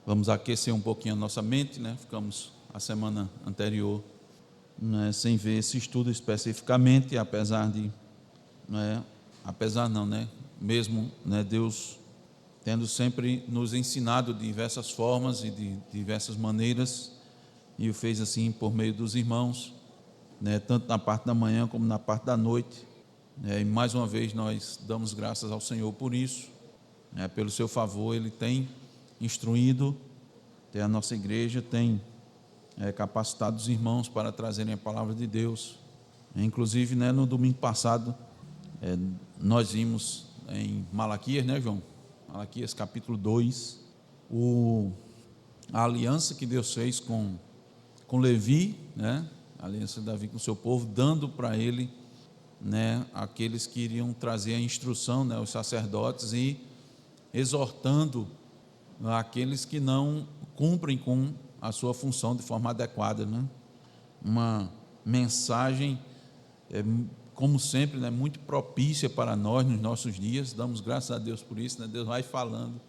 Vamos aquecer um pouquinho a nossa mente, né? Ficamos a semana anterior, né, sem ver esse estudo especificamente, mesmo, né, Deus tendo sempre nos ensinado de diversas formas e de diversas maneiras, e o fez assim por meio dos irmãos, né, tanto na parte da manhã como na parte da noite, né, e mais uma vez nós damos graças ao Senhor por isso, né, pelo seu favor. Ele tem instruído, a nossa igreja tem capacitado os irmãos para trazerem a palavra de Deus. Inclusive, né, no domingo passado, nós vimos em Malaquias, né, João? Malaquias capítulo 2, a aliança que Deus fez com Levi, né? A aliança de Davi com o seu povo, dando para ele, né, aqueles que iriam trazer a instrução, né, os sacerdotes, e exortando aqueles que não cumprem com a sua função de forma adequada, né? Uma mensagem, como sempre, né, muito propícia para nós nos nossos dias. Damos graças a Deus por isso, né? Deus vai falando,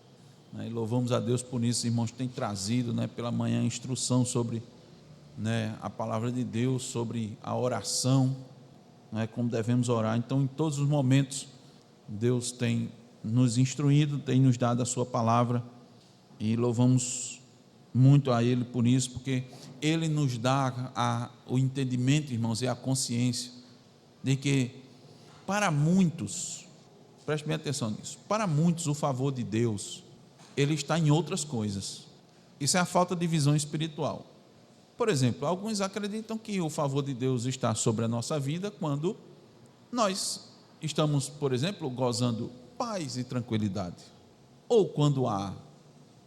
né, e louvamos a Deus por isso. Os irmãos têm trazido, né, pela manhã, instrução sobre, né, a palavra de Deus, sobre a oração, né, como devemos orar. Então, em todos os momentos, Deus tem nos instruído, tem nos dado a sua palavra, e louvamos muito a Ele por isso, porque Ele nos dá o entendimento, irmãos, e a consciência de que, para muitos, preste bem atenção nisso, para muitos o favor de Deus, ele está em outras coisas. Isso é a falta de visão espiritual. Por exemplo, alguns acreditam que o favor de Deus está sobre a nossa vida quando nós estamos, por exemplo, gozando paz e tranquilidade, ou quando há,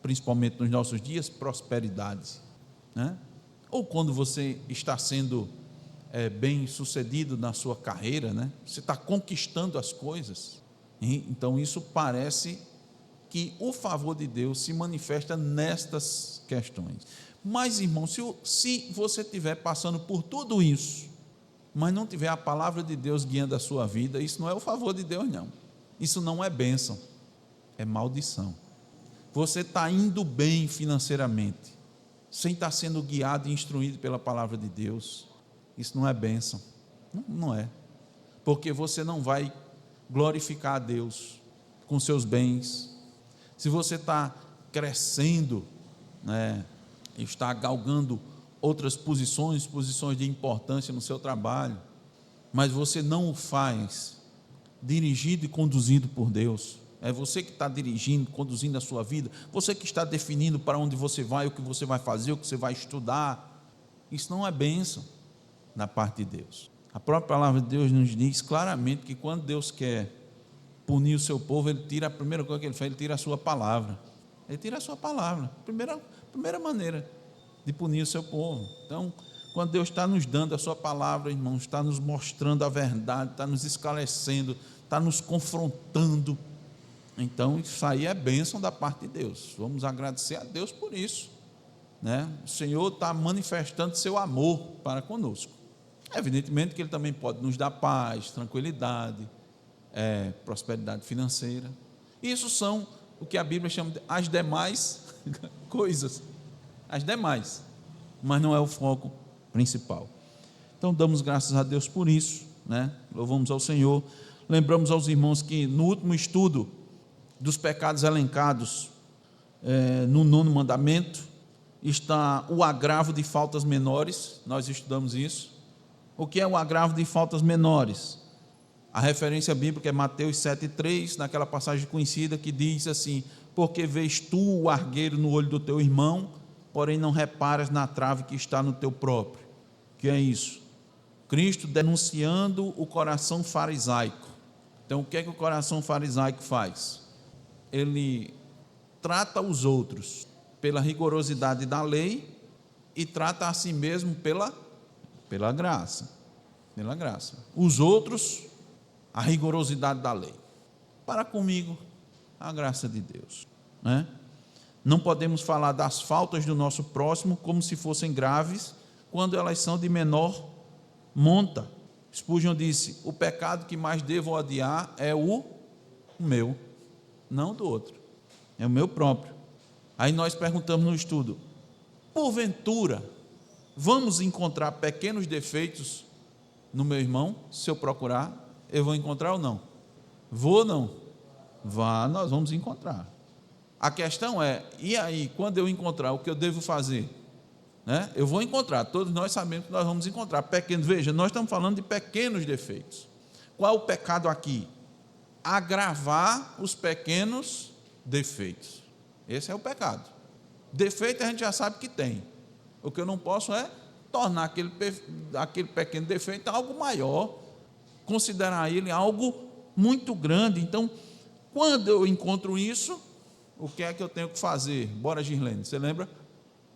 principalmente nos nossos dias, prosperidade, né? Ou quando você está sendo bem sucedido na sua carreira, né? Você está conquistando as coisas, então isso parece que o favor de Deus se manifesta nestas questões. Mas, irmão, se você estiver passando por tudo isso, mas não tiver a palavra de Deus guiando a sua vida, isso não é o favor de Deus, não. Isso não é bênção, é maldição. Você está indo bem financeiramente, sem estar sendo guiado e instruído pela palavra de Deus, isso não é bênção, não é, porque você não vai glorificar a Deus com seus bens. Se você está crescendo, né, está galgando outras posições de importância no seu trabalho, mas você não o faz dirigido e conduzido por Deus, é você que está dirigindo, conduzindo a sua vida, você que está definindo para onde você vai, o que você vai fazer, o que você vai estudar, isso não é bênção da parte de Deus. A própria palavra de Deus nos diz claramente que quando Deus quer punir o seu povo, Ele tira, a primeira coisa que Ele faz, Ele tira a sua palavra. Ele tira a sua palavra, primeira maneira de punir o seu povo. Então, quando Deus está nos dando a sua palavra, irmãos, está nos mostrando a verdade, está nos esclarecendo, está nos confrontando, então isso aí é bênção da parte de Deus. Vamos agradecer a Deus por isso, né? O Senhor está manifestando seu amor para conosco. Evidentemente que Ele também pode nos dar paz, tranquilidade, prosperidade financeira. Isso são o que a Bíblia chama de as demais coisas, as demais, mas não é o foco principal. Então damos graças a Deus por isso, né? Louvamos ao Senhor. Lembramos aos irmãos que no último estudo dos pecados elencados no 9º mandamento está o agravo de faltas menores. Nós estudamos isso. O que é o agravo de faltas menores? A referência bíblica é Mateus 7,3, naquela passagem conhecida que diz assim: porque vês tu o argueiro no olho do teu irmão, porém não reparas na trave que está no teu próprio. Que é isso? Cristo denunciando o coração farisaico. Então, o que é que o coração farisaico faz? Ele trata os outros pela rigorosidade da lei e trata a si mesmo pela graça. Pela graça. Os outros, a rigorosidade da lei. Para comigo, a graça de Deus, né? Não podemos falar das faltas do nosso próximo como se fossem graves, quando elas são de menor monta. Spurgeon disse: o pecado que mais devo odiar é o meu, não do outro, é o meu próprio. Aí nós perguntamos no estudo: porventura, vamos encontrar pequenos defeitos no meu irmão? Se eu procurar, eu vou encontrar ou não? Vou ou não? Vá, nós vamos encontrar. A questão é, e aí, quando eu encontrar, o que eu devo fazer? Né? Eu vou encontrar, todos nós sabemos que nós vamos encontrar pequenos. Veja, nós estamos falando de pequenos defeitos. Qual é o pecado aqui? Agravar os pequenos defeitos. Esse é o pecado. Defeito a gente já sabe que tem. O que eu não posso é tornar aquele pequeno defeito algo maior, considerar ele algo muito grande. Então, quando eu encontro isso, o que é que eu tenho que fazer? Bora, Girlene, você lembra?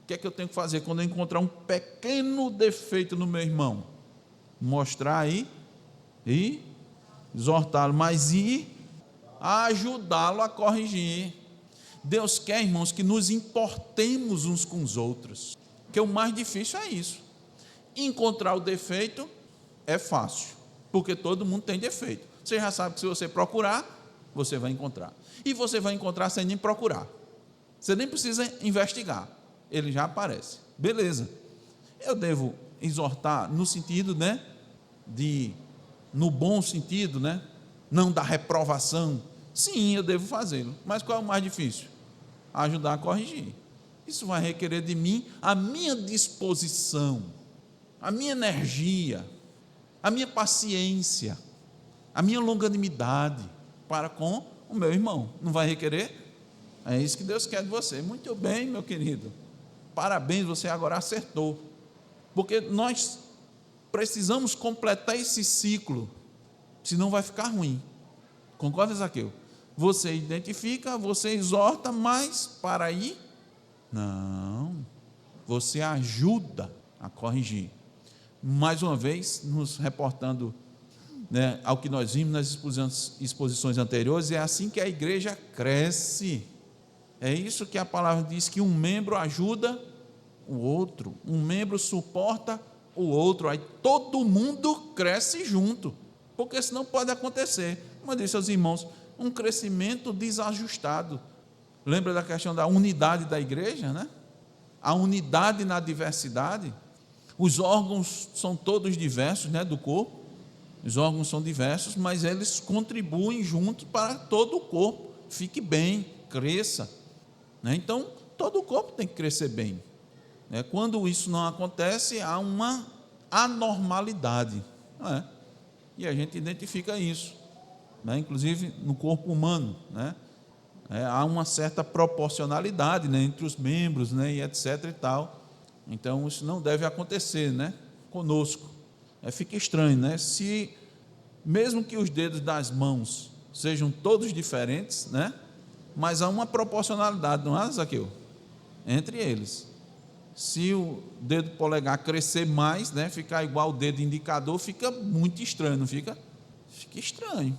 O que é que eu tenho que fazer quando eu encontrar um pequeno defeito no meu irmão? Mostrar aí e exortá-lo, mas e ajudá-lo a corrigir. Deus quer, irmãos, que nos importemos uns com os outros, porque o mais difícil é isso. Encontrar o defeito é fácil, porque todo mundo tem defeito. Você já sabe que se você procurar, você vai encontrar. E você vai encontrar sem nem procurar. Você nem precisa investigar, ele já aparece. Beleza. Eu devo exortar no sentido, né, no bom sentido, né, não da reprovação. Sim, eu devo fazê-lo. Mas qual é o mais difícil? Ajudar a corrigir. Isso vai requerer de mim a minha disposição, a minha energia, a minha paciência, a minha longanimidade para com o meu irmão. Não vai requerer? É isso que Deus quer de você. Muito bem, meu querido. Parabéns, você agora acertou. Porque nós precisamos completar esse ciclo, senão vai ficar ruim. Concorda, Zaqueu? Você identifica, você exorta, mas para aí, não. Você ajuda a corrigir. Mais uma vez, nos reportando, né, ao que nós vimos nas exposições anteriores, é assim que a igreja cresce. É isso que a palavra diz, que um membro ajuda o outro, um membro suporta o outro, aí todo mundo cresce junto, porque senão pode acontecer, como eu disse aos irmãos, um crescimento desajustado. Lembra da questão da unidade da igreja, né? A unidade na diversidade. Os órgãos são todos diversos, né, do corpo. Os órgãos são diversos, mas eles contribuem juntos para todo o corpo fique bem, cresça, né? Então, todo o corpo tem que crescer bem, né? Quando isso não acontece, há uma anormalidade, não é? E a gente identifica isso, né? Inclusive no corpo humano, né? Há uma certa proporcionalidade, né, entre os membros, né, e etc. e tal. Então, isso não deve acontecer, né, conosco. Fica estranho, né? Se, mesmo que os dedos das mãos sejam todos diferentes, né, mas há uma proporcionalidade, não é, Zaqueu? Entre eles. Se o dedo polegar crescer mais, né, ficar igual ao dedo indicador, fica muito estranho, não fica? Fica estranho.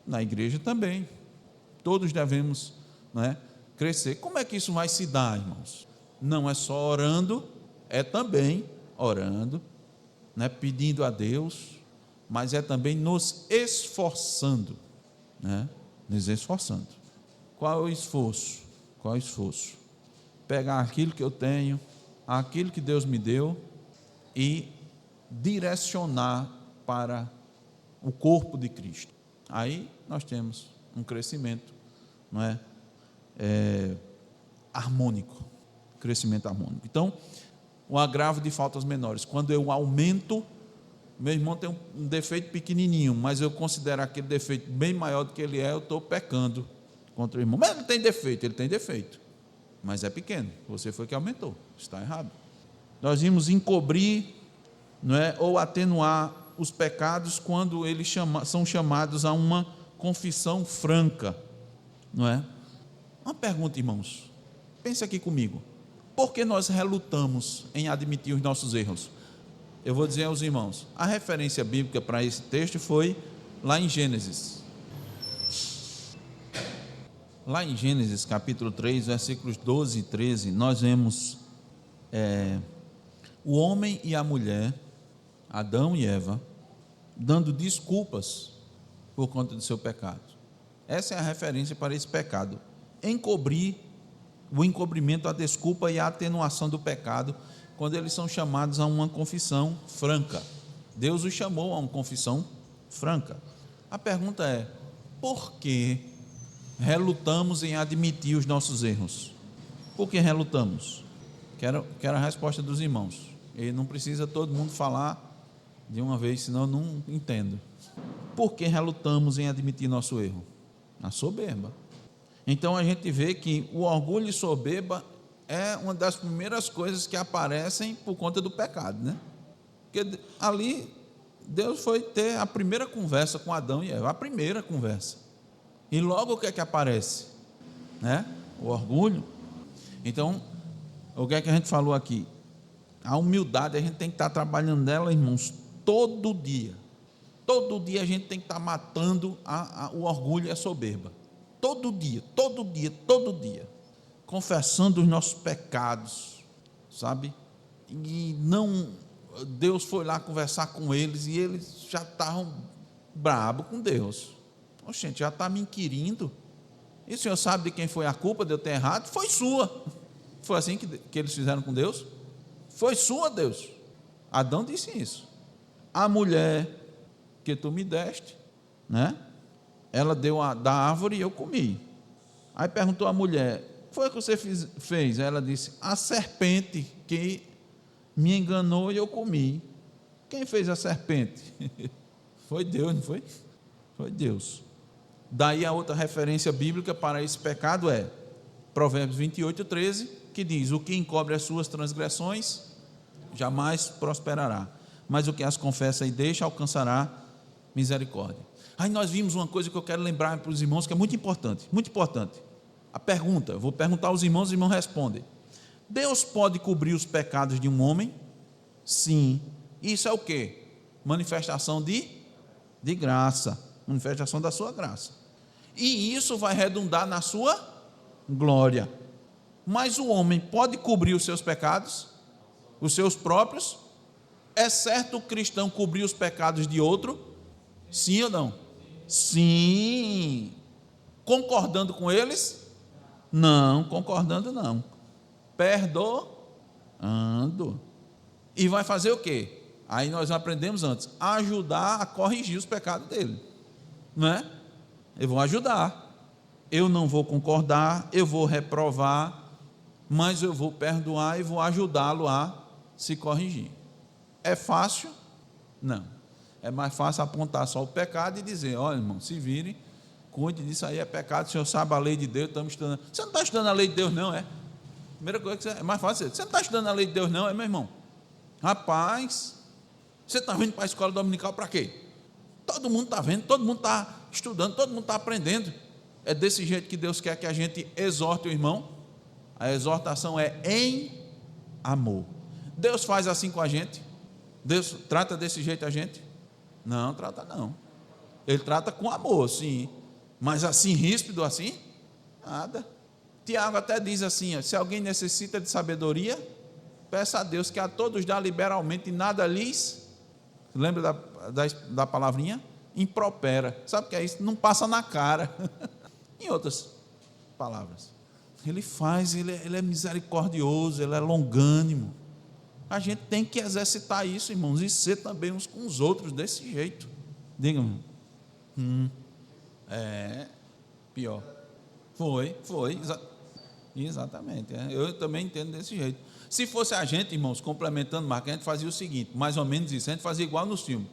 Na igreja também. Todos devemos, né, crescer. Como é que isso vai se dar, irmãos? Não é só orando, é também orando, né, pedindo a Deus, mas é também nos esforçando, né, nos esforçando. Qual é o esforço? Qual é o esforço? Pegar aquilo que eu tenho, aquilo que Deus me deu e direcionar para o corpo de Cristo. Aí nós temos um crescimento, não é? Harmônico, crescimento harmônico. Então, o agravo de faltas menores, quando eu aumento, meu irmão tem um defeito pequenininho, mas eu considero aquele defeito bem maior do que ele é, eu estou pecando contra o irmão. Mas ele tem defeito, mas é pequeno, você foi que aumentou, está errado. Nós vimos encobrir, não é, ou atenuar os pecados quando eles são chamados a uma confissão franca, não é? Uma pergunta, irmãos, pense aqui comigo, por que nós relutamos em admitir os nossos erros? Eu vou dizer aos irmãos, a referência bíblica para esse texto foi lá em Gênesis. Lá em Gênesis capítulo 3, versículos 12 e 13, nós vemos o homem e a mulher, Adão e Eva, dando desculpas por conta do seu pecado. Essa é a referência para esse pecado, encobrir o encobrimento, a desculpa e a atenuação do pecado, quando eles são chamados a uma confissão franca. Deus os chamou a uma confissão franca. A pergunta é: por que relutamos em admitir os nossos erros? Por que relutamos? Quero a resposta dos irmãos. E não precisa todo mundo falar de uma vez, senão eu não entendo. Por que relutamos em admitir nosso erro? A soberba. Então a gente vê que o orgulho e soberba é uma das primeiras coisas que aparecem por conta do pecado, né? Porque ali Deus foi ter a primeira conversa com Adão e Eva, a primeira conversa. E logo o que é que aparece? Né? O orgulho. Então, o que é que a gente falou aqui? A humildade, a gente tem que estar trabalhando nela, irmãos, todo dia. Todo dia a gente tem que estar matando o orgulho e a soberba. Todo dia, todo dia, todo dia. Confessando os nossos pecados, sabe? E não, Deus foi lá conversar com eles e eles já estavam bravos com Deus. Gente, já está me inquirindo. E o senhor sabe de quem foi a culpa de eu ter errado? Foi sua. Foi assim que eles fizeram com Deus? Foi sua, Deus. Adão disse isso. A mulher que tu me deste, né? Ela deu da árvore e eu comi. Aí perguntou a mulher: foi o que você fez? Ela disse: a serpente que me enganou e eu comi. Quem fez a serpente? Foi Deus, não foi? Foi Deus. Daí a outra referência bíblica para esse pecado é Provérbios 28:13, que diz: o que encobre as suas transgressões jamais prosperará, mas o que as confessa e deixa alcançará misericórdia. Aí nós vimos uma coisa que eu quero lembrar para os irmãos, que é muito importante, muito importante. A pergunta, eu vou perguntar aos irmãos, os irmãos respondem: Deus pode cobrir os pecados de um homem? Sim. Isso é o quê? Manifestação de graça, manifestação da sua graça. E isso vai redundar na sua glória. Mas o homem pode cobrir os seus pecados, os seus próprios? É certo o cristão cobrir os pecados de outro? Sim ou não? Sim. Concordando com eles? Não, concordando não. Perdoando. E vai fazer o quê? Aí nós aprendemos antes: ajudar a corrigir os pecados dele. Não é? Eu vou ajudar. Eu não vou concordar, eu vou reprovar, mas eu vou perdoar e vou ajudá-lo a se corrigir. É fácil? Não. É mais fácil apontar só o pecado e dizer: olha, irmão, se vire, cuide disso aí, é pecado, o senhor sabe a lei de Deus, estamos estudando. Você não está estudando a lei de Deus, não, é? Primeira coisa que é mais fácil: você não está estudando a lei de Deus, não, é, meu irmão? Rapaz, você está vindo para a escola dominical para quê? Todo mundo está vendo, todo mundo está estudando, todo mundo está aprendendo. É desse jeito que Deus quer que a gente exorte o irmão. A exortação é em amor. Deus faz assim com a gente? Deus trata desse jeito a gente? Não, trata não. Ele trata com amor, sim. Mas assim, ríspido assim? Nada. Tiago até diz assim: ó, se alguém necessita de sabedoria, peça a Deus, que a todos dá liberalmente e nada lhes, lembra da palavrinha? Impropera. Sabe o que é isso? Não passa na cara. Em outras palavras, ele faz, ele é misericordioso, ele é longânimo. A gente tem que exercitar isso, irmãos, e ser também uns com os outros desse jeito. Digam. Pior. Foi. Exatamente. Eu também entendo desse jeito. Se fosse a gente, irmãos, complementando Marcos, a gente fazia o seguinte, mais ou menos isso, a gente fazia igual nos filmes.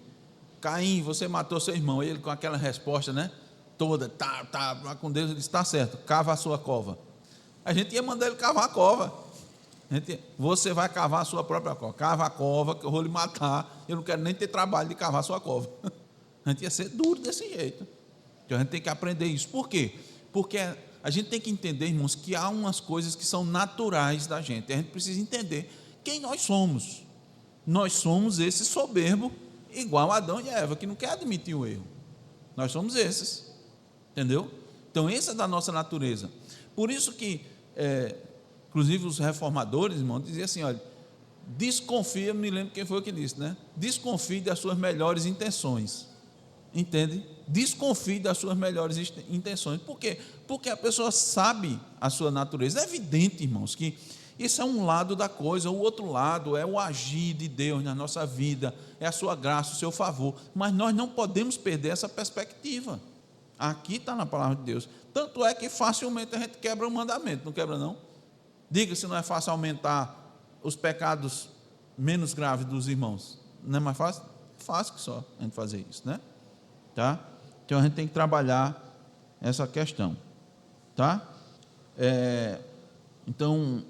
Caim, você matou seu irmão, ele com aquela resposta, né? Toda, tá com Deus, ele disse: está certo, cava a sua cova. A gente ia mandar ele cavar a cova. Você vai cavar a sua própria cova. Cava a cova, que eu vou lhe matar. Eu não quero nem ter trabalho de cavar a sua cova. A gente ia ser duro desse jeito. Então a gente tem que aprender isso. Por quê? Porque a gente tem que entender, irmãos, que há umas coisas que são naturais da gente. A gente precisa entender quem nós somos. Nós somos esse soberbo, igual a Adão e Eva, que não quer admitir o erro. Nós somos esses. Entendeu? Então, essa é da nossa natureza. Por isso que, inclusive, os reformadores, irmão, diziam assim: olha, desconfia, me lembro quem foi que disse, né? Desconfie das suas melhores intenções. Entende? desconfie das suas melhores intenções. Por quê? Porque a pessoa sabe a sua natureza. É evidente, irmãos, que isso é um lado da coisa. O outro lado é o agir de Deus na nossa vida, é a sua graça, o seu favor. Mas nós não podemos perder essa perspectiva. Aqui está na palavra de Deus. Tanto é que facilmente a gente quebra o mandamento, não quebra não? Diga se não é fácil aumentar os pecados menos graves dos irmãos. Não é mais fácil? Fácil que só a gente fazer isso, né? Tá? Então a gente tem que trabalhar essa questão, tá? Então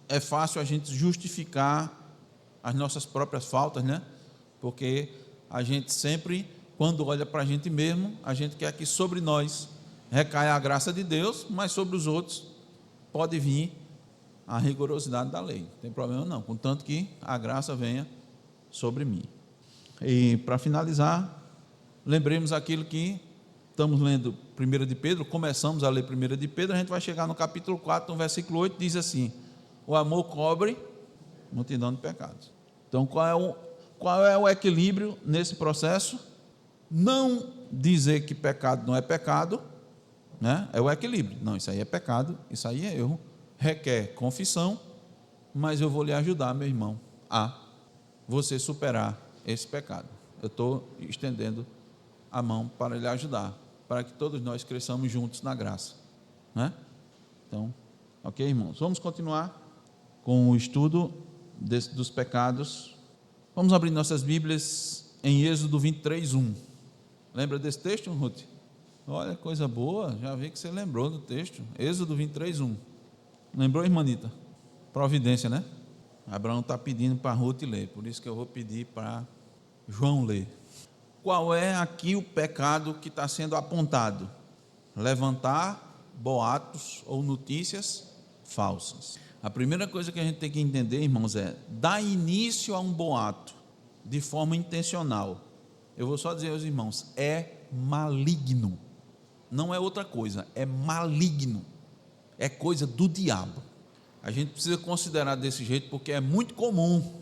é fácil a gente justificar as nossas próprias faltas, né? Porque a gente sempre, quando olha para a gente mesmo, a gente quer que sobre nós recaia a graça de Deus, mas sobre os outros pode vir a rigorosidade da lei. Não tem problema não, contanto que a graça venha sobre mim. E para finalizar, lembremos aquilo que estamos lendo 1 de Pedro, começamos a ler 1 de Pedro, a gente vai chegar no capítulo 4, no versículo 8, diz assim: o amor cobre multidão de pecados. Então qual é o equilíbrio nesse processo? Não dizer que pecado não é pecado, né? É o equilíbrio. Não, isso aí é pecado, isso aí é erro, requer confissão, mas eu vou lhe ajudar, meu irmão, a você superar esse pecado. Eu estou estendendo a mão para lhe ajudar, para que todos nós cresçamos juntos na graça, né? Então, ok, irmãos, vamos continuar com o estudo dos pecados. Vamos abrir nossas Bíblias em Êxodo 23:1. Lembra desse texto, Ruth? Olha, coisa boa, já vi que você lembrou do texto. Êxodo 23:1. Lembrou, irmanita? Providência, né? Abraão está pedindo para Ruth ler, por isso que eu vou pedir para João ler. Qual é aqui o pecado que está sendo apontado? Levantar boatos ou notícias falsas. A primeira coisa que a gente tem que entender, irmãos, é dar início a um boato de forma intencional. Eu vou só dizer aos irmãos, é maligno. Não é outra coisa, é maligno. É coisa do diabo. A gente precisa considerar desse jeito porque é muito comum,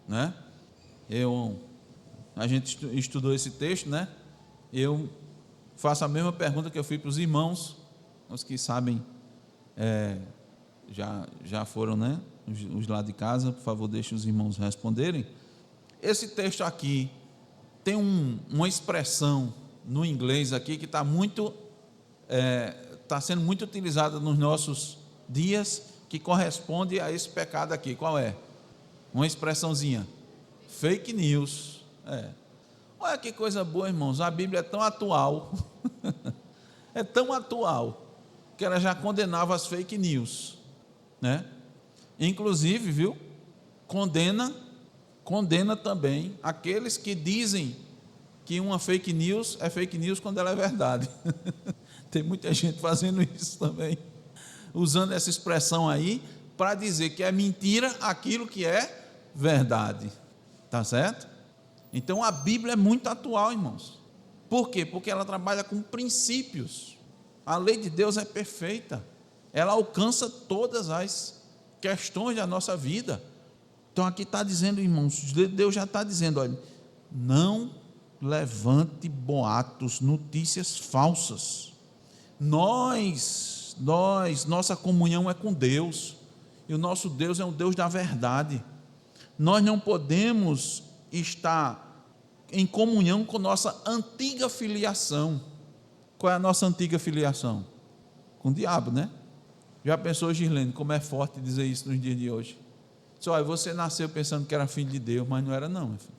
né? A gente estudou esse texto, né? Eu faço a mesma pergunta que eu fiz para os irmãos, os que sabem, já foram, né? Os lá de casa, por favor, deixe os irmãos responderem. Esse texto aqui tem uma expressão no inglês aqui que está sendo muito utilizada nos nossos dias, que corresponde a esse pecado aqui. Qual é? Uma expressãozinha: fake news. Olha que coisa boa, irmãos, a Bíblia é tão atual é tão atual que ela já condenava as fake news, né? Inclusive, viu, condena também aqueles que dizem que uma fake news é fake news quando ela é verdade. Tem muita gente fazendo isso também, usando essa expressão aí para dizer que é mentira aquilo que é verdade. Tá certo? Então a Bíblia é muito atual, irmãos. Por quê? Porque ela trabalha com princípios. A lei de Deus é perfeita. Ela alcança todas as questões da nossa vida. Então aqui está dizendo, irmãos, Deus já está dizendo, olha, não levante boatos, notícias falsas. Nossa comunhão é com Deus, e o nosso Deus é um Deus da verdade. Nós não podemos estar em comunhão com nossa antiga filiação. Qual é a nossa antiga filiação? Com o diabo, né? Já pensou, Girlene, como é forte dizer isso nos dias de hoje? Só você nasceu pensando que era filho de Deus, mas não era não, meu filho.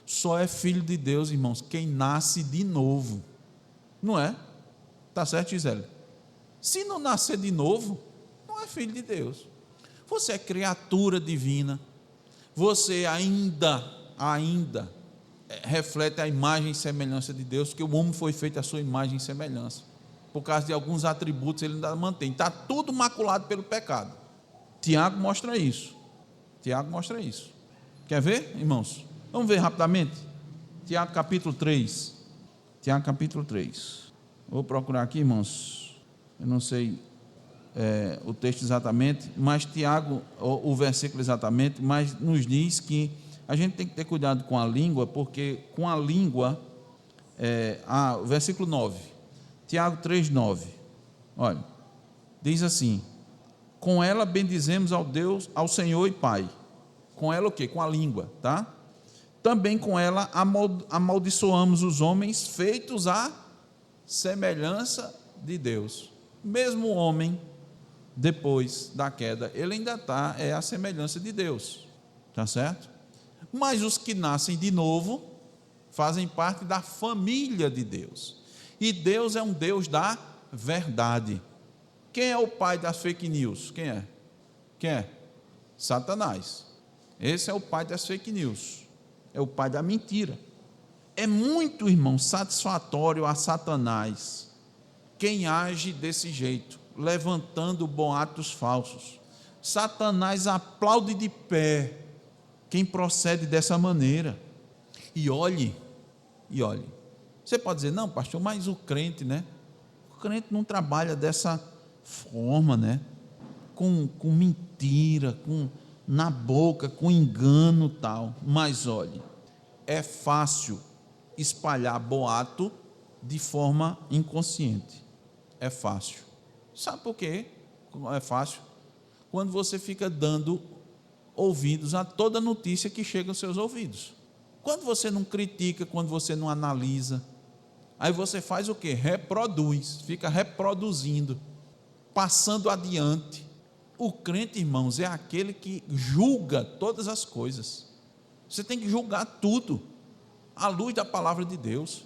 Só é filho de Deus, irmãos, quem nasce de novo. Não é? Está certo, Gisele? Se não nascer de novo, não é filho de Deus. Você é criatura divina. Você ainda reflete a imagem e semelhança de Deus, porque o homem foi feito à sua imagem e semelhança. Por causa de alguns atributos ele ainda mantém. Está tudo maculado pelo pecado. Tiago mostra isso. Quer ver, irmãos? Vamos ver rapidamente. Tiago capítulo 3. Vou procurar aqui, irmãos. Eu não sei o texto exatamente, mas Tiago, o versículo exatamente, mas nos diz que a gente tem que ter cuidado com a língua, porque com a língua o versículo 9, Tiago 3:9. Olha, diz assim: com ela bendizemos ao Senhor e Pai. Com ela o quê? Com a língua, tá? Também com ela amaldiçoamos os homens feitos à semelhança de Deus. Mesmo o homem, depois da queda, ele ainda está à semelhança de Deus, tá certo? Mas os que nascem de novo fazem parte da família de Deus. E Deus é um Deus da verdade. Quem é o pai das fake news? Quem é? Quem é? Satanás. Esse é o pai das fake news. É o pai da mentira. É muito, irmão, satisfatório a Satanás quem age desse jeito, levantando boatos falsos. Satanás aplaude de pé quem procede dessa maneira. E olhe, você pode dizer, não, pastor, mas o crente, né? O crente não trabalha dessa forma, né? Com mentira, na boca, com engano tal. Mas olhe, é fácil espalhar boato de forma inconsciente. É fácil. Sabe por quê? É fácil. Quando você fica dando ouvidos a toda notícia que chega aos seus ouvidos. Quando você não critica, quando você não analisa, aí você faz o quê? Reproduz, fica reproduzindo, passando adiante. O crente, irmãos, é aquele que julga todas as coisas. Você tem que julgar tudo à luz da palavra de Deus.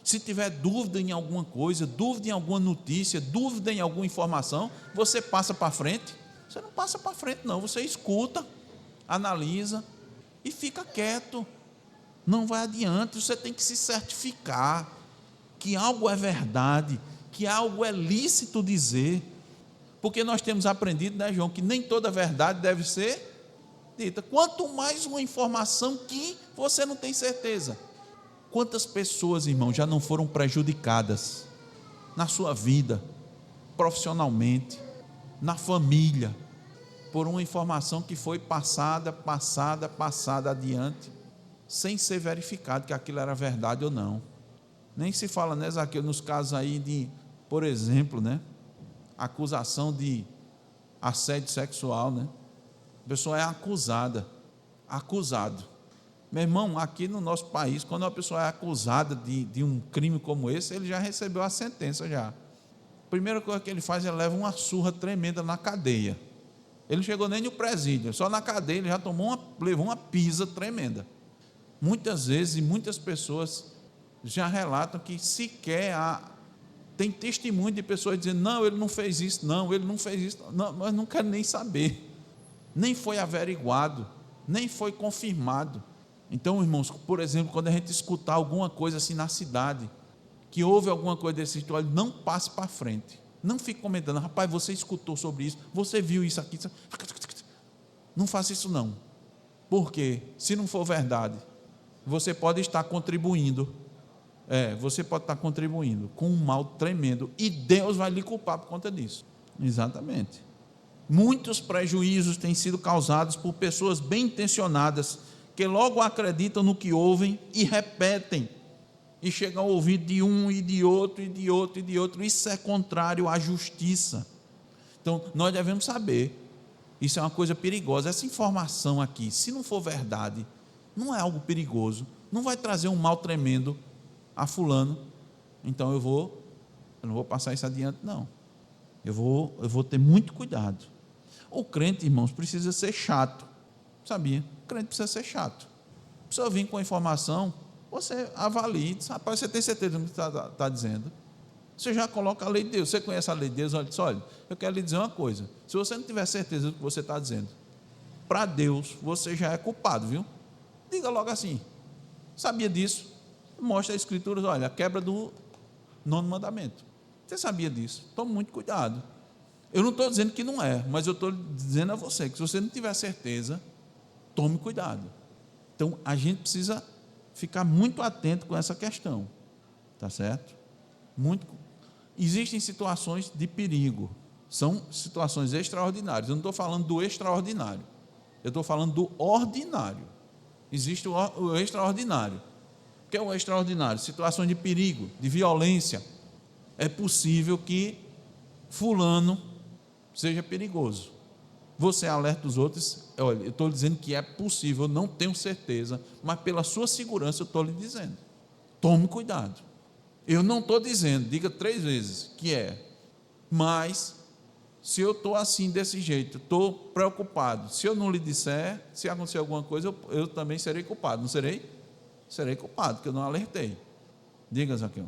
Se tiver dúvida em alguma coisa, dúvida em alguma notícia, dúvida em alguma informação, você passa para frente. Você não passa para frente não, você escuta, analisa e fica quieto. Não vai adiante, você tem que se certificar que algo é verdade, que algo é lícito dizer, porque nós temos aprendido, né, João, que nem toda verdade deve ser dita. Quanto mais uma informação que você não tem certeza. Quantas pessoas, irmão, já não foram prejudicadas na sua vida, profissionalmente, na família, por uma informação que foi passada adiante, sem ser verificado que aquilo era verdade ou não. Nem se fala, né, Zaqueu, nos casos aí de, por exemplo, né, acusação de assédio sexual, né? A pessoa é acusado. Meu irmão, aqui no nosso país, quando uma pessoa é acusada de um crime como esse, ele já recebeu a sentença já. A primeira coisa que ele faz, ele leva uma surra tremenda na cadeia. Ele não chegou nem no presídio, só na cadeia ele já levou uma pisa tremenda. Muitas vezes, e muitas pessoas já relatam que sequer tem testemunho de pessoas dizendo, não, ele não fez isso, não, mas não quero nem saber. Nem foi averiguado, nem foi confirmado. Então, irmãos, por exemplo, quando a gente escutar alguma coisa assim na cidade, que houve alguma coisa desse tipo, não passe para frente. Não fique comentando, rapaz, você escutou sobre isso, você viu isso aqui. Não faça isso não. Porque, se não for verdade, você pode estar contribuindo. Você pode estar contribuindo com um mal tremendo. E Deus vai lhe culpar por conta disso. Exatamente. Muitos prejuízos têm sido causados por pessoas bem intencionadas, que logo acreditam no que ouvem e repetem, e chegam ao ouvido de um e de outro, e de outro, e de outro. Isso é contrário à justiça. Então, nós devemos saber, isso é uma coisa perigosa, essa informação aqui, se não for verdade, não é algo perigoso, não vai trazer um mal tremendo a fulano, então eu não vou passar isso adiante, não. Eu vou ter muito cuidado. O crente, irmãos, precisa ser chato, sabia? O crente precisa ser chato. A pessoa vir com a informação, você avalie, diz, rapaz, você tem certeza do que está dizendo? Você já coloca a lei de Deus, você conhece a lei de Deus, olha, eu quero lhe dizer uma coisa, se você não tiver certeza do que você está dizendo, para Deus, você já é culpado, viu? Diga logo assim, sabia disso? Mostra a Escritura, olha, a quebra do 9º mandamento. Você sabia disso? Tome muito cuidado. Eu não estou dizendo que não é, mas eu estou dizendo a você que se você não tiver certeza, tome cuidado. Então, a gente precisa ficar muito atento com essa questão, tá certo? Existem situações de perigo, são situações extraordinárias. Eu não estou falando do extraordinário, eu estou falando do ordinário. Existe o extraordinário, que é o extraordinário? Situações de perigo, de violência. É possível que fulano seja perigoso. Você alerta os outros, olha, eu estou dizendo que é possível, eu não tenho certeza, mas pela sua segurança eu estou lhe dizendo. Tome cuidado. Eu não estou dizendo, diga 3 vezes que é, mas se eu estou assim, desse jeito, estou preocupado, se eu não lhe disser, se acontecer alguma coisa, eu também serei culpado, não serei? Serei culpado, porque eu não alertei. Diga, Zaqueu.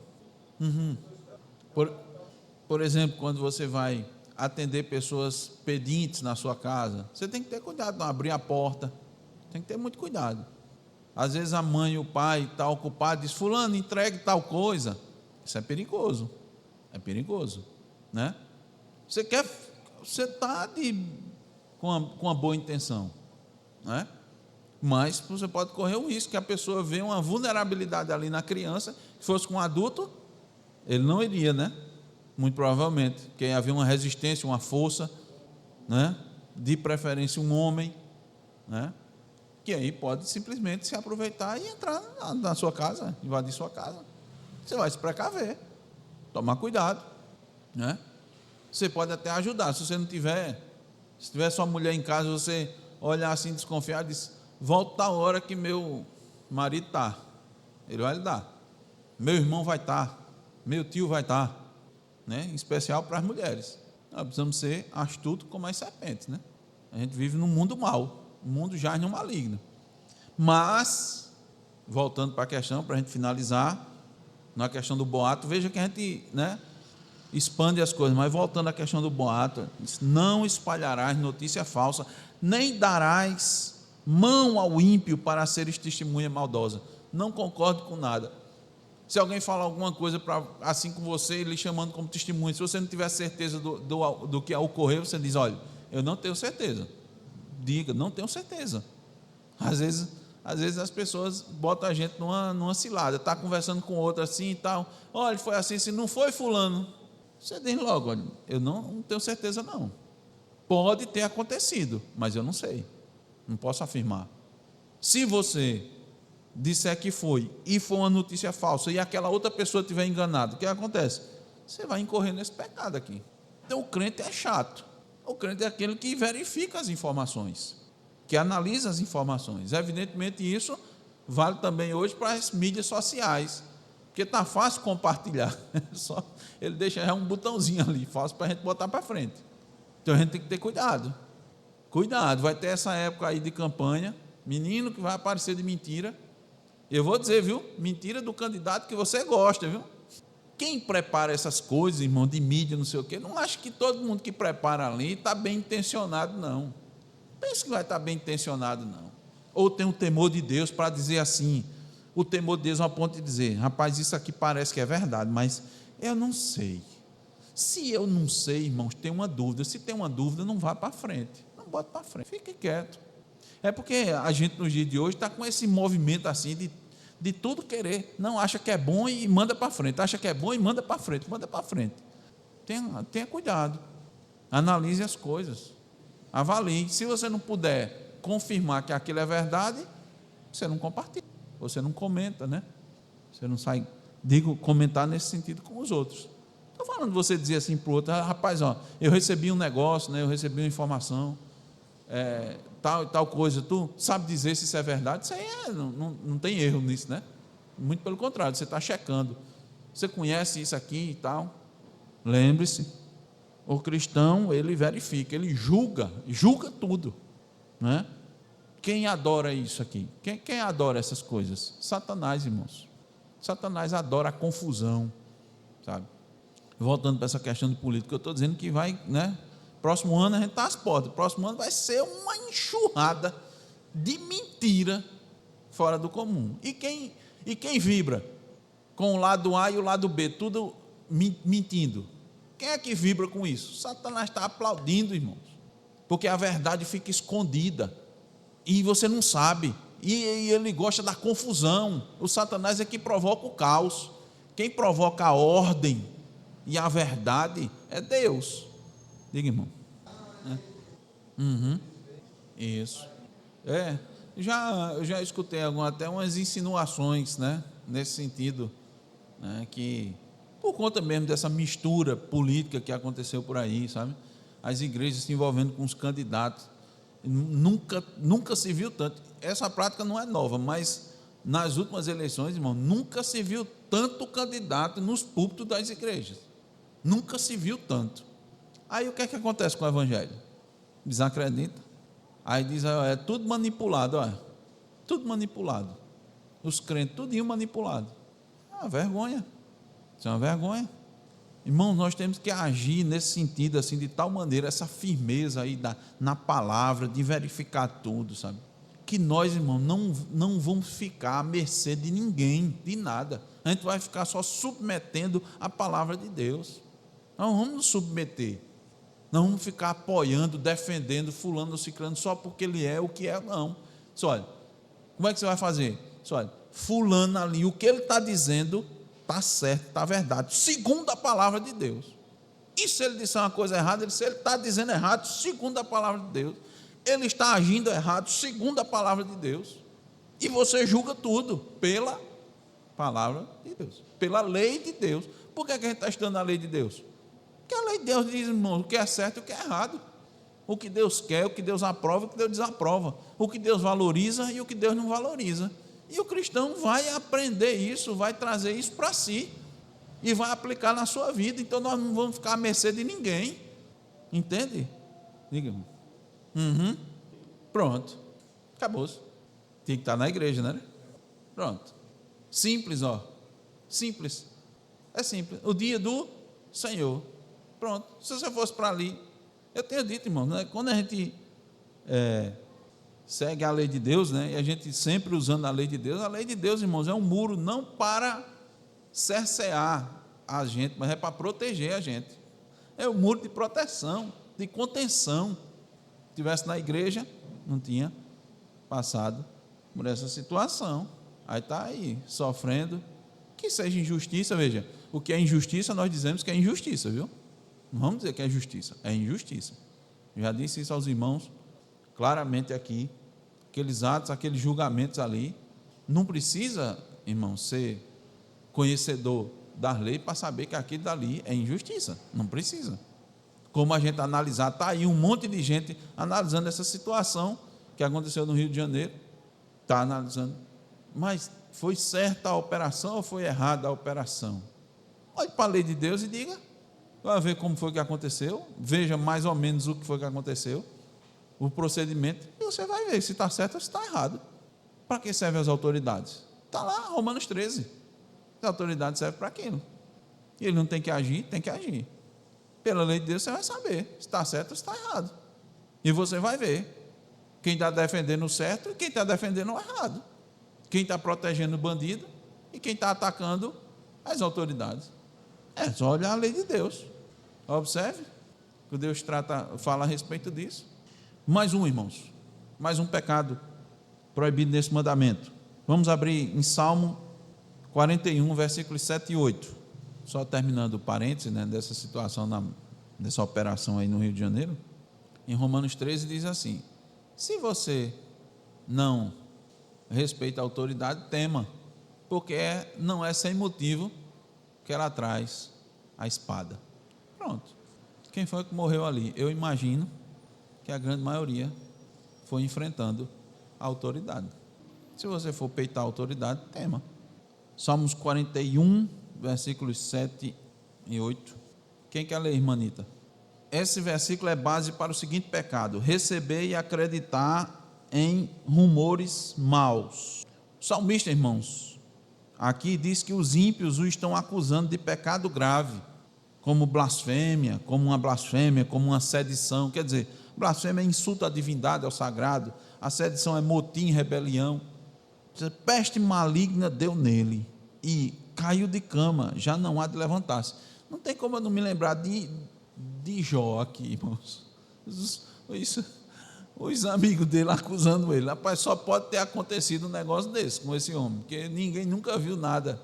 Por exemplo, quando você vai atender pessoas pedintes na sua casa, você tem que ter cuidado, não abrir a porta, tem que ter muito cuidado. Às vezes a mãe e o pai estão ocupados, diz, fulano, entregue tal coisa. Isso é perigoso, né? Você está com uma boa intenção, né? Mas você pode correr o risco que a pessoa vê uma vulnerabilidade ali na criança, se fosse com um adulto, ele não iria, né? Muito provavelmente, porque havia uma resistência, uma força, né? De preferência um homem, né? Que aí pode simplesmente se aproveitar e entrar na sua casa, invadir sua casa. Você vai se precaver, tomar cuidado, né? Você pode até ajudar, se você não tiver, se tiver sua mulher em casa, você olhar assim desconfiado e diz, volta a hora que meu marido está, ele vai lhe dar, meu irmão vai estar, meu tio vai estar, né? Em especial para as mulheres. Nós precisamos ser astutos como as serpentes, né? A gente vive num mundo mau, o mundo jaz no maligno. Mas, voltando para a questão, para a gente finalizar, na questão do boato, veja que a gente, né, expande as coisas, mas voltando à questão do boato, não espalharás notícia falsa, nem darás mão ao ímpio para seres testemunha maldosa. Não concordo com nada. Se alguém falar alguma coisa assim com você, lhe chamando como testemunha, se você não tiver certeza do que ocorreu, você diz, olha, eu não tenho certeza. Diga, não tenho certeza. Às vezes as pessoas botam a gente numa cilada, está conversando com outro assim e tal, olha, foi assim, se não foi fulano, você diz logo, olha, eu não tenho certeza não. Pode ter acontecido, mas eu não sei, não posso afirmar. Se você disser que foi e for uma notícia falsa e aquela outra pessoa estiver enganada, o que acontece? Você vai incorrer nesse pecado aqui. Então o crente é chato. O crente é aquele que verifica as informações, que analisa as informações. Evidentemente isso vale também hoje para as mídias sociais, porque está fácil compartilhar. Só ele deixa um botãozinho ali, fácil para a gente botar para frente. Então a gente tem que ter cuidado. Cuidado, vai ter essa época aí de campanha, menino que vai aparecer de mentira. Eu vou dizer, viu? Mentira do candidato que você gosta, viu? Quem prepara essas coisas, irmão, de mídia, não sei o quê, não acha que todo mundo que prepara ali está bem intencionado, não. Pensa que vai estar bem intencionado, não. Ou tem um temor de Deus para dizer assim, o temor de Deus a ponto de dizer, rapaz, isso aqui parece que é verdade, mas eu não sei. Se eu não sei, irmãos, tem uma dúvida. Se tem uma dúvida, não vá para frente. Não bota para frente, fique quieto. É porque a gente nos dias de hoje está com esse movimento assim de tudo querer. Não, acha que é bom e manda para frente. Acha que é bom e manda para frente. Manda para frente. Tenha cuidado. Analise as coisas. Avalie. Se você não puder confirmar que aquilo é verdade, você não compartilha. Você não comenta, né? Você não sai, comentar nesse sentido com os outros. Estou falando de você dizer assim para o outro, rapaz, ó, eu recebi um negócio, né? Eu recebi uma informação, tal coisa, tu sabe dizer se isso é verdade? Isso aí não tem erro nisso, né? Muito pelo contrário, você está checando. Você conhece isso aqui e tal. Lembre-se, o cristão, ele verifica, ele julga tudo, né? Quem adora isso aqui? Quem adora essas coisas? Satanás, irmãos. Satanás adora a confusão, sabe? Voltando para essa questão de política, eu estou dizendo que vai, né? Próximo ano a gente está às portas. Próximo ano vai ser uma enxurrada de mentira fora do comum. E quem vibra com o lado A e o lado B, tudo mentindo? Quem é que vibra com isso? Satanás está aplaudindo, irmãos, porque a verdade fica escondida e você não sabe. E ele gosta da confusão. O Satanás é que provoca o caos. Quem provoca a ordem e a verdade é Deus. Diga, irmão. Isso. Eu já escutei até umas insinuações, né? nesse sentido, né, que por conta mesmo dessa mistura política que aconteceu por aí, sabe? As igrejas se envolvendo com os candidatos, nunca se viu tanto. Essa prática não é nova, mas nas últimas eleições, irmão, nunca se viu tanto candidato nos púlpitos das igrejas, nunca se viu tanto. Aí o que é que acontece com o evangelho? Desacredita. Aí diz, é tudo manipulado, tudo manipulado. Os crentes, tudinho manipulado. É uma vergonha. Isso é uma vergonha. Irmãos, nós temos que agir nesse sentido, assim, de tal maneira, essa firmeza aí na palavra, de verificar tudo, sabe? Que nós, irmãos, não vamos ficar à mercê de ninguém, de nada. A gente vai ficar só submetendo a palavra de Deus. Não vamos nos submeter. Não vamos ficar apoiando, defendendo fulano ou ciclano só porque ele é o que é, não. Só olha, como é que você vai fazer? Só olha, fulano ali, o que ele está dizendo está certo, está verdade, segundo a palavra de Deus. E se ele disser uma coisa errada, se ele está dizendo errado, segundo a palavra de Deus, ele está agindo errado, segundo a palavra de Deus, e você julga tudo pela palavra de Deus, pela lei de Deus. Por que a gente está estudando a lei de Deus? Porque a lei de Deus diz, irmão, o que é certo e o que é errado, o que Deus quer, o que Deus aprova e o que Deus desaprova, o que Deus valoriza e o que Deus não valoriza. E o cristão vai aprender isso, vai trazer isso para si e vai aplicar na sua vida. Então nós não vamos ficar à mercê de ninguém, entende? Diga-me. Pronto, acabou-se. Tem que estar na igreja, né? Pronto, simples, simples, é simples. O dia do Senhor, pronto. Se você fosse para ali, eu tenho dito, irmão, né? Quando a gente segue a lei de Deus, né? E a gente sempre usando a lei de Deus, irmãos, é um muro não para cercear a gente, mas é para proteger a gente. É um muro de proteção, de contenção. Se tivesse na igreja, não tinha passado por essa situação. Aí está aí, sofrendo. Que seja injustiça, veja, o que é injustiça, nós dizemos que é injustiça, viu? Não vamos dizer que é justiça, é injustiça. Eu já disse isso aos irmãos claramente aqui, aqueles atos, aqueles julgamentos ali, não precisa, irmão, ser conhecedor das leis para saber que aquilo dali é injustiça, não precisa. Como a gente analisar, está aí um monte de gente analisando essa situação que aconteceu no Rio de Janeiro, está analisando, mas foi certa a operação ou foi errada a operação? Olhe para a lei de Deus e diga, vai ver como foi que aconteceu, veja mais ou menos o que foi que aconteceu, o procedimento, e você vai ver se está certo ou se está errado. Para que servem as autoridades? Está lá, Romanos 13. As autoridades servem para aquilo. E ele não tem que agir, tem que agir. Pela lei de Deus você vai saber se está certo ou se está errado. E você vai ver quem está defendendo o certo e quem está defendendo o errado. Quem está protegendo o bandido e quem está atacando as autoridades. É só olhar a lei de Deus. Observe que Deus fala a respeito disso. Mais um, irmãos, mais um pecado proibido nesse mandamento. Vamos abrir em Salmo 41, versículos 7 e 8. Só terminando o parênteses, né, dessa situação, dessa operação aí no Rio de Janeiro. Em Romanos 13 diz assim: se você não respeita a autoridade, tema, porque não é sem motivo que ela traz a espada. Pronto. Quem foi que morreu ali? Eu imagino que a grande maioria foi enfrentando a autoridade. Se você for peitar a autoridade, tema. Salmos 41, versículos 7 e 8. Quem quer ler, irmã Anita? Esse versículo é base para o seguinte pecado: receber e acreditar em rumores maus. O salmista, irmãos, aqui diz que os ímpios o estão acusando de pecado grave, como blasfêmia, como uma sedição. Quer dizer, blasfêmia é insulto à divindade, ao sagrado. A sedição é motim, rebelião. Peste maligna deu nele e caiu de cama, já não há de levantar-se. Não tem como eu não me lembrar de Jó aqui, irmãos. Os amigos dele acusando ele. Rapaz, só pode ter acontecido um negócio desse com esse homem, porque ninguém nunca viu nada.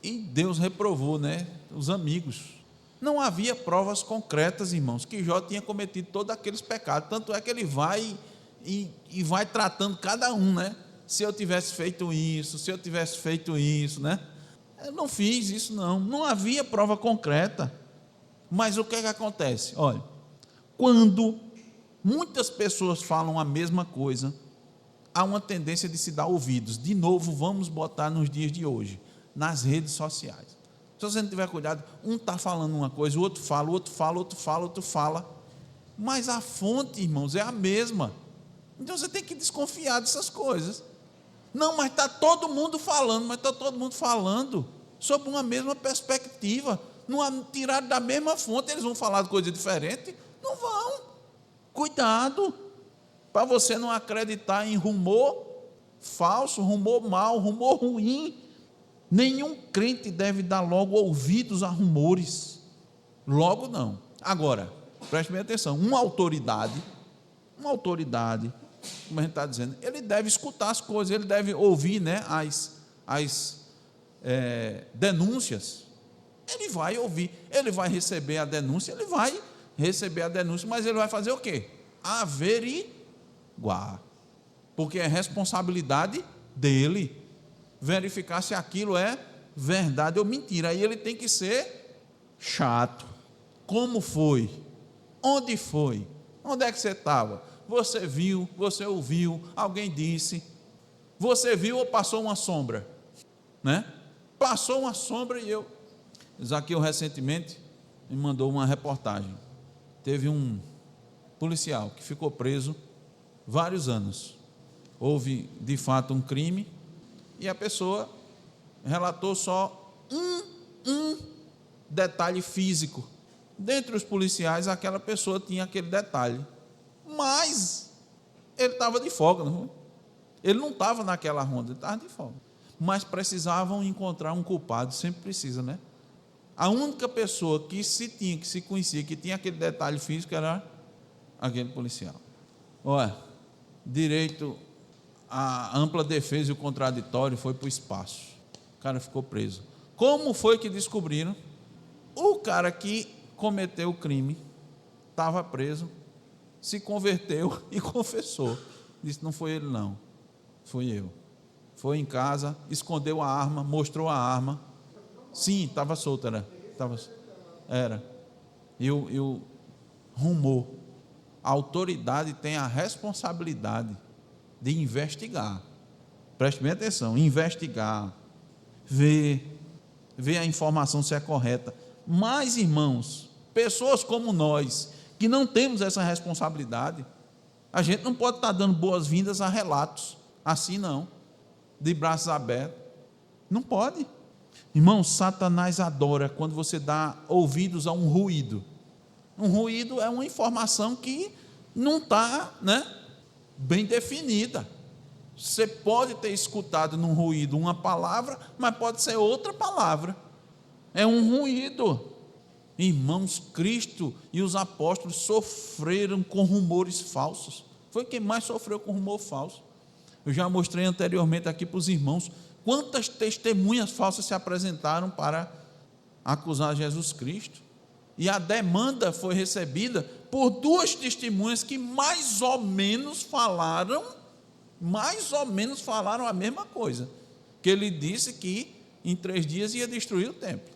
E Deus reprovou, né, os amigos. Não havia provas concretas, irmãos, que Jó tinha cometido todos aqueles pecados. Tanto é que ele vai e vai tratando cada um, né? se eu tivesse feito isso, né? Eu não fiz isso, não havia prova concreta. Mas o que é que acontece? Olha, quando muitas pessoas falam a mesma coisa, há uma tendência de se dar ouvidos. De novo, vamos botar nos dias de hoje, nas redes sociais. Se você não tiver cuidado, um está falando uma coisa, o outro fala, outro fala. Mas a fonte, irmãos, é a mesma. Então você tem que desconfiar dessas coisas. Não, mas está todo mundo falando, sob uma mesma perspectiva, tirado da mesma fonte. Eles vão falar de coisa diferente? Não vão. Cuidado, para você não acreditar em rumor falso, rumor mau, rumor ruim. Nenhum crente deve dar logo ouvidos a rumores. Logo não. Agora, preste bem atenção, uma autoridade, como a gente está dizendo, ele deve escutar as coisas, ele deve ouvir, né, as denúncias. Ele vai ouvir, ele vai receber a denúncia, mas ele vai fazer o quê? Averiguar, porque é responsabilidade dele verificar se aquilo é verdade ou mentira. Aí ele tem que ser chato. Como foi? Onde foi? Onde é que você estava? Você viu? Você ouviu? Alguém disse? Você viu ou passou uma sombra? Né? Passou uma sombra. E Zaqueu recentemente me mandou uma reportagem. Teve um policial que ficou preso vários anos. Houve de fato um crime e a pessoa relatou só um detalhe físico. Dentre os policiais, aquela pessoa tinha aquele detalhe, mas ele estava de folga, não foi? Ele não estava naquela ronda, ele estava de folga. Mas precisavam encontrar um culpado, sempre precisa, né? A única pessoa que se conhecia, que tinha aquele detalhe físico, era aquele policial. Olha, direito, a ampla defesa e o contraditório foi para o espaço. O cara ficou preso. Como foi que descobriram? O cara que cometeu o crime estava preso, se converteu e confessou. Disse: não foi ele, não, foi eu. Foi em casa, escondeu a arma, mostrou a arma. Sim, estava solto, era. E o rumor. A autoridade tem a responsabilidade de investigar. Preste bem atenção, investigar, ver a informação se é correta. Mas, irmãos, pessoas como nós, que não temos essa responsabilidade, a gente não pode estar dando boas-vindas a relatos, assim não, de braços abertos. Não pode. Irmão, Satanás adora quando você dá ouvidos a um ruído. Um ruído é uma informação que não está, né, bem definida. Você pode ter escutado num ruído uma palavra, mas pode ser outra palavra. É um ruído. Irmãos, Cristo e os apóstolos sofreram com rumores falsos. Foi quem mais sofreu com rumor falso. Eu já mostrei anteriormente aqui para os irmãos quantas testemunhas falsas se apresentaram para acusar Jesus Cristo. E a demanda foi recebida por duas testemunhas que mais ou menos falaram a mesma coisa. Que ele disse que em 3 dias ia destruir o templo.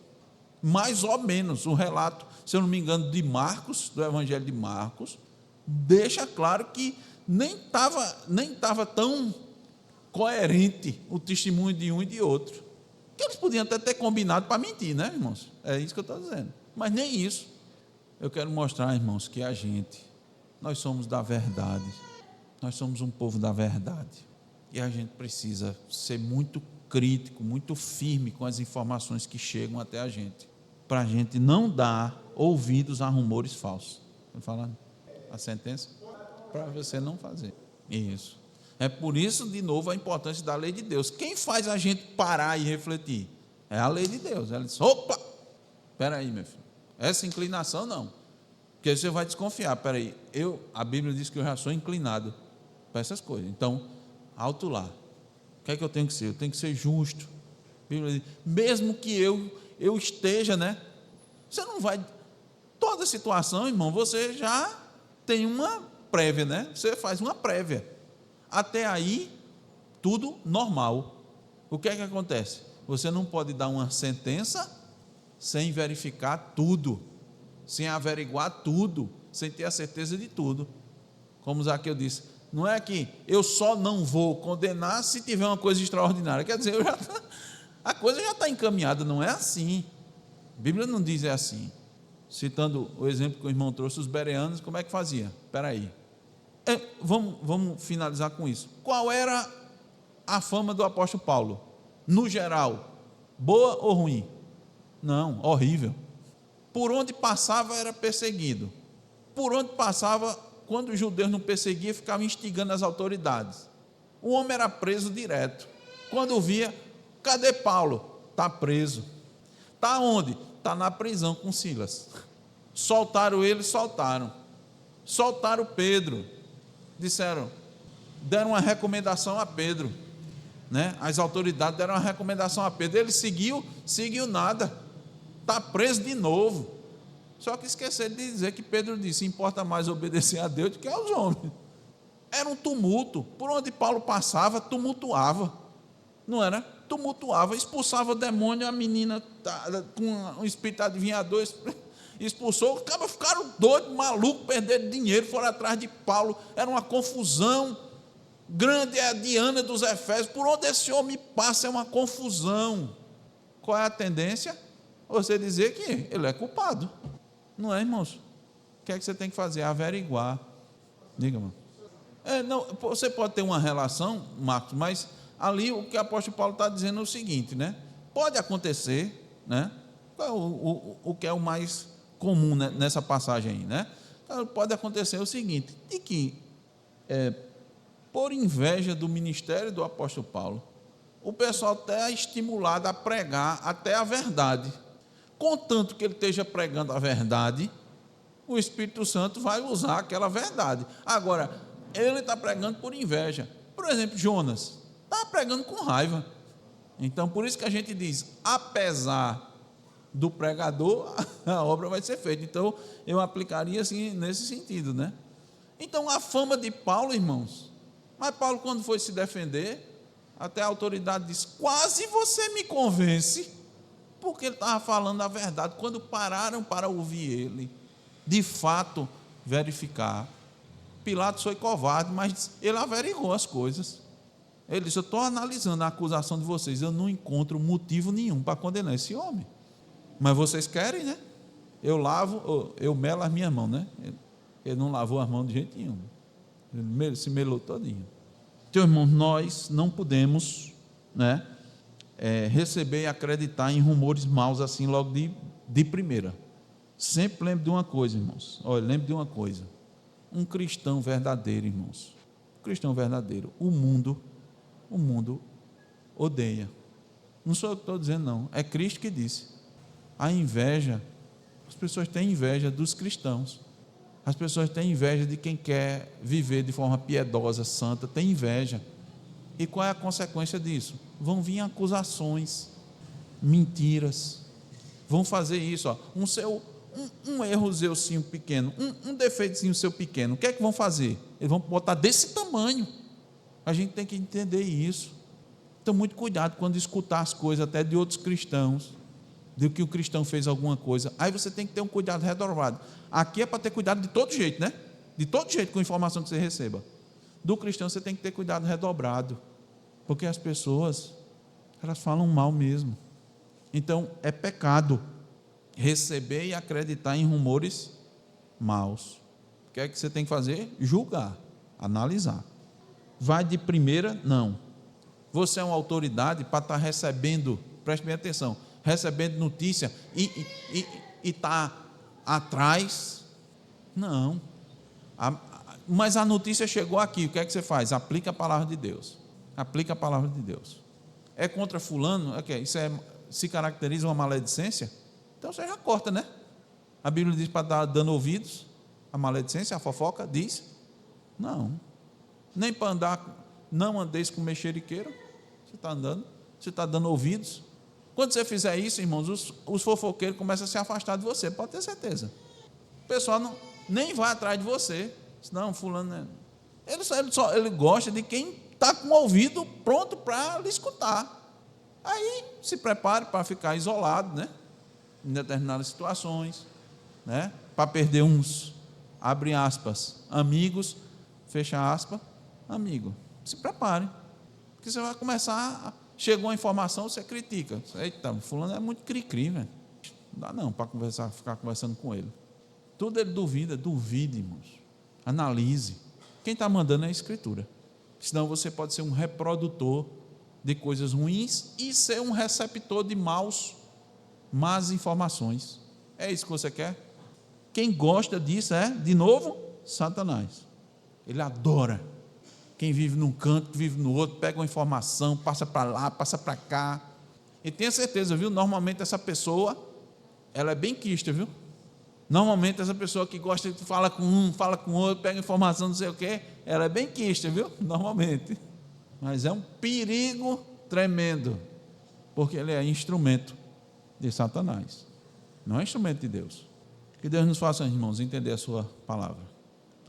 Mais ou menos, o relato, se eu não me engano, de Marcos, do Evangelho de Marcos, deixa claro que nem estava tão coerente o testemunho de um e de outro. Que eles podiam até ter combinado para mentir, né, irmãos? É isso que eu estou dizendo. Mas nem isso. Eu quero mostrar, irmãos, que nós somos da verdade. Nós somos um povo da verdade. E a gente precisa ser muito crítico, muito firme com as informações que chegam até a gente, para a gente não dar ouvidos a rumores falsos. Vou falar a sentença? Para você não fazer isso. É por isso, de novo, a importância da lei de Deus. Quem faz a gente parar e refletir? É a lei de Deus. Ela diz: opa, espera aí, meu filho, essa inclinação não, porque você vai desconfiar. Espera aí, a Bíblia diz que eu já sou inclinado para essas coisas. Então, alto lá. O que é que eu tenho que ser? Eu tenho que ser justo. A Bíblia diz, mesmo que eu esteja, né? Você não vai... Toda situação, irmão, você já tem uma prévia, né? Você faz uma prévia. Até aí, tudo normal. O que é que acontece? Você não pode dar uma sentença sem verificar tudo, sem averiguar tudo, sem ter a certeza de tudo. Como Zaqueu disse, não é que eu só não vou condenar se tiver uma coisa extraordinária. Quer dizer, a coisa já está encaminhada, não é assim. A Bíblia não diz assim. Citando o exemplo que o irmão trouxe, os bereanos, como é que fazia? Espera aí. Vamos finalizar com isso. Qual era a fama do apóstolo Paulo? No geral, boa ou ruim? Não, horrível. Por onde passava era perseguido. Por onde passava, quando os judeus não perseguiam, ficava instigando as autoridades. O homem era preso direto. Quando via, cadê Paulo? Está preso. Está onde? Está na prisão com Silas. Soltaram ele, soltaram. Soltaram Pedro. Deram uma recomendação a Pedro, né? As autoridades deram uma recomendação a Pedro. Ele seguiu nada. Está preso de novo. Só que esqueceram de dizer que Pedro disse: importa mais obedecer a Deus do que aos homens. Era um tumulto. Por onde Paulo passava, tumultuava. Não era? Tumultuava, expulsava demônio. A menina com um espírito adivinhador expulsou. Os caras ficaram doidos, malucos, perderam dinheiro, foram atrás de Paulo. Era uma confusão. Grande é a Diana dos Efésios. Por onde esse homem passa é uma confusão. Qual é a tendência? Você dizer que ele é culpado. Não é, irmãos? O que é que você tem que fazer? Averiguar. Diga, irmão. Não, você pode ter uma relação, Marcos, mas ali o que o apóstolo Paulo está dizendo é o seguinte, né? Pode acontecer, né? O que é o mais comum, né, nessa passagem aí, né? Então, pode acontecer o seguinte, de que por inveja do ministério do apóstolo Paulo, o pessoal até é estimulado a pregar até a verdade. Contanto que ele esteja pregando a verdade, o Espírito Santo vai usar aquela verdade. Agora, ele está pregando por inveja. Por exemplo, Jonas está pregando com raiva. Então, por isso que a gente diz, apesar do pregador, a obra vai ser feita. Então, eu aplicaria assim, nesse sentido, né? Então, a fama de Paulo, irmãos, mas Paulo, quando foi se defender, até a autoridade disse: quase você me convence, porque ele estava falando a verdade. Quando pararam para ouvir ele, de fato, verificar, Pilatos foi covarde, mas ele averigou as coisas. Ele disse: eu estou analisando a acusação de vocês, eu não encontro motivo nenhum para condenar esse homem, mas vocês querem, né? Eu melo as minhas mãos, né? Ele não lavou as mãos de jeito nenhum, ele se melou todinho. Então, irmãos, nós não podemos, né, receber e acreditar em rumores maus assim logo de primeira. Sempre lembre de uma coisa, irmãos. Olha, lembre de uma coisa. Um cristão verdadeiro, irmãos. Um cristão verdadeiro. O mundo odeia. Não sou eu que estou dizendo, não. É Cristo que disse. A inveja, as pessoas têm inveja dos cristãos. As pessoas têm inveja de quem quer viver de forma piedosa, santa, tem inveja. E qual é a consequência disso? Vão vir acusações, mentiras, vão fazer isso, ó, um errozinho seu pequeno, um defeitozinho seu pequeno, o que é que vão fazer? Eles vão botar desse tamanho. A gente tem que entender isso. Então, muito cuidado quando escutar as coisas até de outros cristãos, de que o cristão fez alguma coisa. Aí você tem que ter um cuidado redobrado. Aqui é para ter cuidado de todo jeito, né? De todo jeito com a informação que você receba. Do cristão você tem que ter cuidado redobrado, porque as pessoas, elas falam mal mesmo. Então, é pecado receber e acreditar em rumores maus. O que é que você tem que fazer? Julgar, analisar. Vai de primeira? Não. Você é uma autoridade para estar recebendo, preste bem atenção, recebendo notícia e está atrás? Não. Mas a notícia chegou aqui, o que é que você faz? Aplica a palavra de Deus. Aplica a palavra de Deus. É contra fulano? Isso se caracteriza uma maledicência? Então você já corta, né? A Bíblia diz para estar dando ouvidos à maledicência, à fofoca, diz? Não. Nem para andar, não andeis com mexeriqueiro. Você está andando, você está dando ouvidos. Quando você fizer isso, irmãos, os fofoqueiros começam a se afastar de você, pode ter certeza. O pessoal nem vai atrás de você. Não, fulano, ele gosta de quem está com o ouvido pronto para lhe escutar. Aí se prepare para ficar isolado, né? Em determinadas situações, né? Para perder uns, abre aspas, amigos, fecha aspas, amigo. Se prepare, porque você vai começar, chegou a informação, você critica. Eita, fulano é muito cri-cri, velho. Não dá não para conversar, ficar conversando com ele. Tudo ele duvida, duvide, irmãos. Analise. Quem está mandando é a Escritura. Senão você pode ser um reprodutor de coisas ruins e ser um receptor de más informações. É isso que você quer? Quem gosta disso é, de novo, Satanás. Ele adora. Quem vive num canto, vive no outro, pega uma informação, passa para lá, passa para cá. E tenha certeza, viu? Normalmente essa pessoa, ela é benquista, viu? Normalmente essa pessoa que gosta de fala com um, fala com outro, pega informação, não sei o quê, ela é benquista, viu? Normalmente. Mas é um perigo tremendo, porque ele é instrumento de Satanás, não é instrumento de Deus. Que Deus nos faça, irmãos, entender a sua palavra.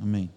Amém.